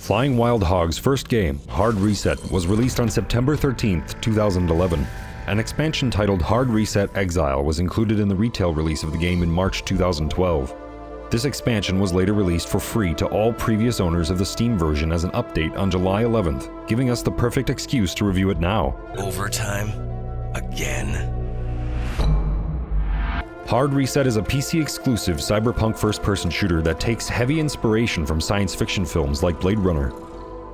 Flying Wild Hog's first game, Hard Reset, was released on September 13th, 2011. An expansion titled Hard Reset Exile was included in the retail release of the game in March 2012. This expansion was later released for free to all previous owners of the Steam version as an update on July 11th, giving us the perfect excuse to review it now. Overtime? Again? Hard Reset is a PC-exclusive cyberpunk first-person shooter that takes heavy inspiration from science fiction films like Blade Runner.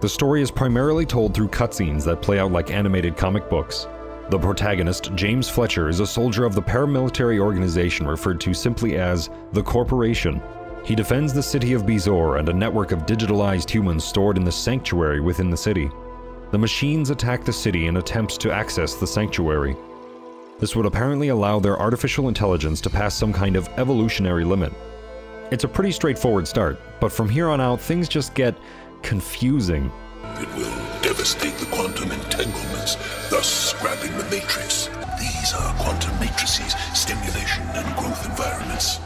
The story is primarily told through cutscenes that play out like animated comic books. The protagonist, James Fletcher, is a soldier of the paramilitary organization referred to simply as the Corporation. He defends the city of Bizor and a network of digitalized humans stored in the sanctuary within the city. The machines attack the city in attempts to access the sanctuary. This would apparently allow their artificial intelligence to pass some kind of evolutionary limit. It's a pretty straightforward start, but from here on out things just get confusing. It will devastate the quantum entanglements, thus scrapping the matrix. These are quantum matrices, stimulation and growth environments.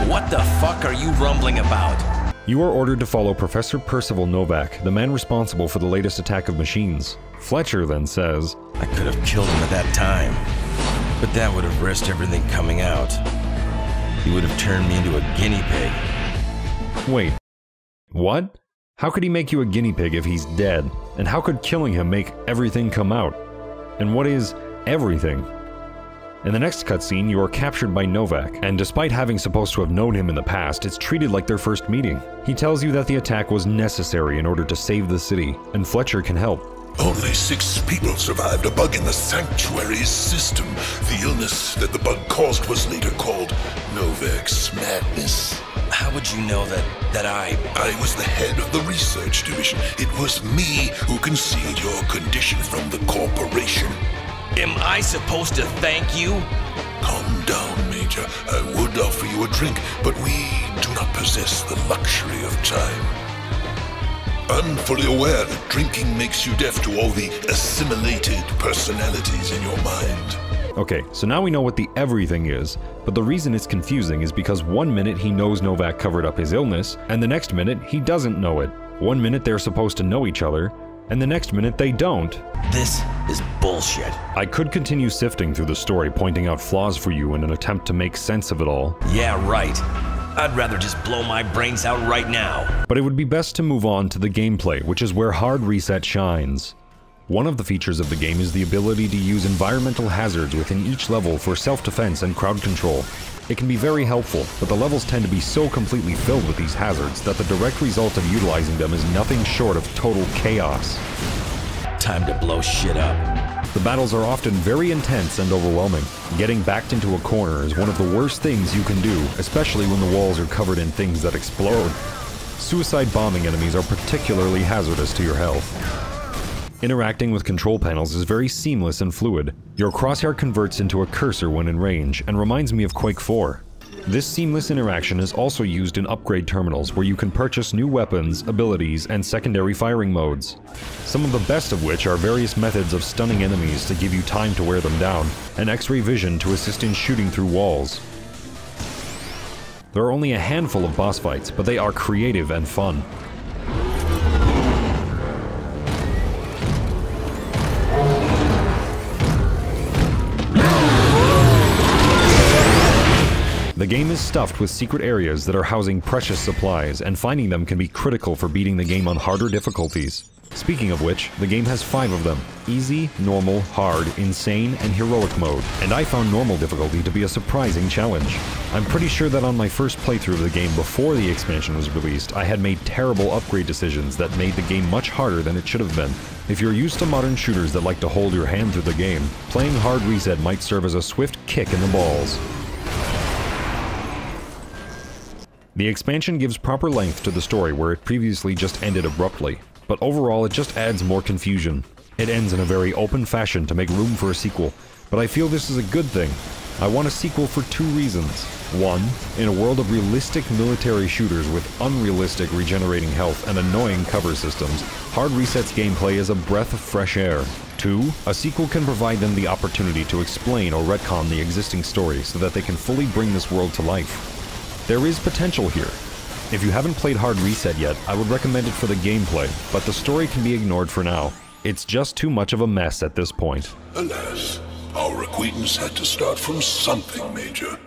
What the fuck are you rumbling about? You are ordered to follow Professor Percival Novak, the man responsible for the latest attack of machines. Fletcher then says, I could have killed him at that time, but that would have risked everything coming out. He would have turned me into a guinea pig. Wait, what? How could he make you a guinea pig if he's dead? And how could killing him make everything come out? And what is everything? In the next cutscene, you are captured by Novak, and despite having supposed to have known him in the past, it's treated like their first meeting. He tells you that the attack was necessary in order to save the city, and Fletcher can help. Only 6 people survived a bug in the sanctuary's system. The illness that the bug caused was later called Novak's madness. How would you know that I was the head of the research division. It was me who concealed your condition from the corporation. Am I supposed to thank you? Calm down, Major. I would offer you a drink, but we do not possess the luxury of time. I'm fully aware that drinking makes you deaf to all the assimilated personalities in your mind. Okay, so now we know what the everything is, but the reason it's confusing is because one minute he knows Novak covered up his illness, and the next minute he doesn't know it. One minute they're supposed to know each other, and the next minute they don't. This is bullshit. I could continue sifting through the story, pointing out flaws for you in an attempt to make sense of it all. Yeah, right. I'd rather just blow my brains out right now. But it would be best to move on to the gameplay, which is where Hard Reset shines. One of the features of the game is the ability to use environmental hazards within each level for self-defense and crowd control. It can be very helpful, but the levels tend to be so completely filled with these hazards that the direct result of utilizing them is nothing short of total chaos. Time to blow shit up. The battles are often very intense and overwhelming. Getting backed into a corner is one of the worst things you can do, especially when the walls are covered in things that explode. Suicide bombing enemies are particularly hazardous to your health. Interacting with control panels is very seamless and fluid. Your crosshair converts into a cursor when in range, and reminds me of Quake 4. This seamless interaction is also used in upgrade terminals where you can purchase new weapons, abilities, and secondary firing modes. Some of the best of which are various methods of stunning enemies to give you time to wear them down, and X-ray vision to assist in shooting through walls. There are only a handful of boss fights, but they are creative and fun. The game is stuffed with secret areas that are housing precious supplies, and finding them can be critical for beating the game on harder difficulties. Speaking of which, the game has 5 of them: easy, normal, hard, insane, and heroic mode, and I found normal difficulty to be a surprising challenge. I'm pretty sure that on my first playthrough of the game before the expansion was released, I had made terrible upgrade decisions that made the game much harder than it should have been. If you're used to modern shooters that like to hold your hand through the game, playing Hard Reset might serve as a swift kick in the balls. The expansion gives proper length to the story where it previously just ended abruptly, but overall it just adds more confusion. It ends in a very open fashion to make room for a sequel, but I feel this is a good thing. I want a sequel for 2 reasons. 1, in a world of realistic military shooters with unrealistic regenerating health and annoying cover systems, Hard Reset's gameplay is a breath of fresh air. 2, a sequel can provide them the opportunity to explain or retcon the existing story so that they can fully bring this world to life. There is potential here. If you haven't played Hard Reset yet, I would recommend it for the gameplay, but the story can be ignored for now. It's just too much of a mess at this point. Alas, our acquaintance had to start from something, Major.